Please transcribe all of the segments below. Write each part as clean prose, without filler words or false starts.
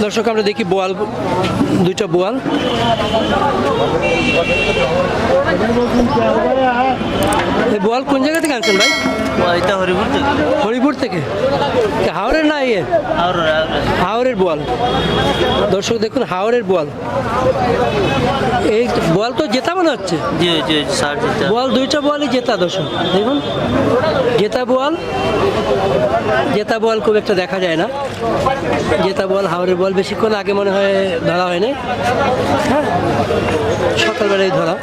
দর্শক আমরা দেখি বোয়াল, দুইটা বোয়াল। এই বোয়াল কোন জায়গা থেকে আনছেন ভাই? এটা হরিপুর থেকে। হরিপুর থেকে? হাওড়ের না ইয়ে? হাওড়ের বোয়াল। দর্শক দেখুন হাওড়ের বোয়াল। এই বোয়াল তো জেতা মনে হচ্ছে। জি জি স্যার জেতা। বোয়াল দুইটা বোয়ালই জেতা দর্শক দেখুন। জেতা বোয়াল, জেতা বোয়াল খুব একটা দেখা যায় না। জেতা বোয়াল, হাওড়ের বোয়াল বেশিক্ষণ আগে মনে হয় ধরা হয়নি। হ্যাঁ, সকালবেলায় ধরা।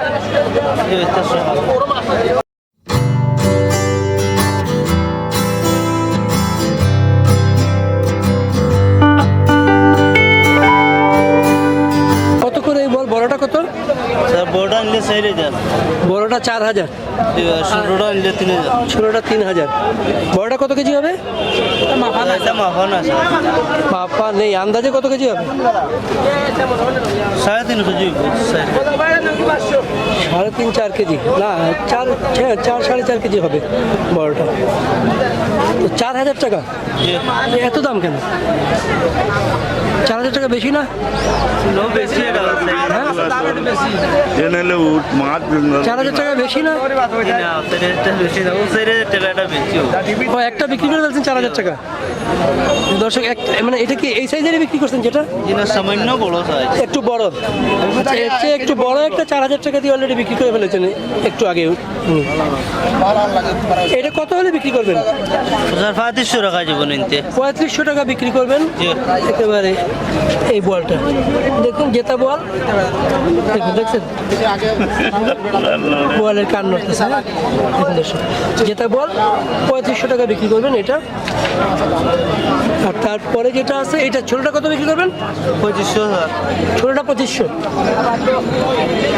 কত করে এই বল? বড়টা কত? স্যার বড়টা নিলে 4,000। বড়টা 4,000, ছোটটা নিলে 3,000। ছোটটা 3,000। বড়টা কত কেজি হবে? এটা মাফা না স্যার। বাপা নেই, আন্দাজে কত কেজি হবে? 3.5 কেজি। 3.5-4 কেজি না, 4-4.5 কেজি হবে বড়টা। তো 4,000 টাকা? এত দাম কেন? 4,000 টাকা বেশি না? বেশি এটা হ্যাঁ, এনে উঠ মাছ 4,000 টাকা বেশি না? বেশি না, ও সাইডের টাকাটা বেশি। ও একটা বিক্রি করে ফেলছেন 4,000 টাকা। দর্শক একটা মানে এটা কি এই সাইজেরই বিক্রি করছেন যেটা? এটা সামান্য বড় সাইজ। একটু বড়, আচ্ছা এর চেয়ে একটু বড় একটা 4,000 টাকা দিয়ে অলরেডি বিক্রি করে ফেলেছেন একটু আগে। এটা কত হলে বিক্রি করবেন? স্যার 3500 টাকা জীবন নিতে। 3500 টাকা বিক্রি করবেন একেবারে এই বলটা। দেখুন জেতা বল, দেখুন দেখছেন বলের কান নড়তেছে। দেখুন দর্শক, জেতা বল 3500 টাকা বিক্রি করবেন এটা। আর তারপরে যেটা আছে এটা ছোটটা কত বিক্রি করবেন? 2500 স্যার। ছোটটা 2500,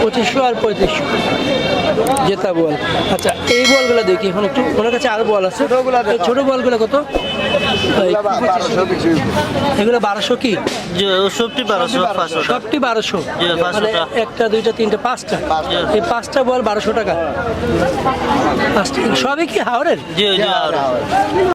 2500 আর 3500 জেতা বল। আচ্ছা এই বলগুলো দেখি এখন একটু, ওনার কাছে আরো বল আছে। এই ছোট বলগুলো কত? এগুলো 1200 কি? সবটি 1200, 500। সবটি 1200, জি, 500 মানে টাকা। একটা দুইটা তিনটা পাঁচটা, এই পাঁচটা বল 1200 টাকা। সবই কি হাওড়ের? জি জি।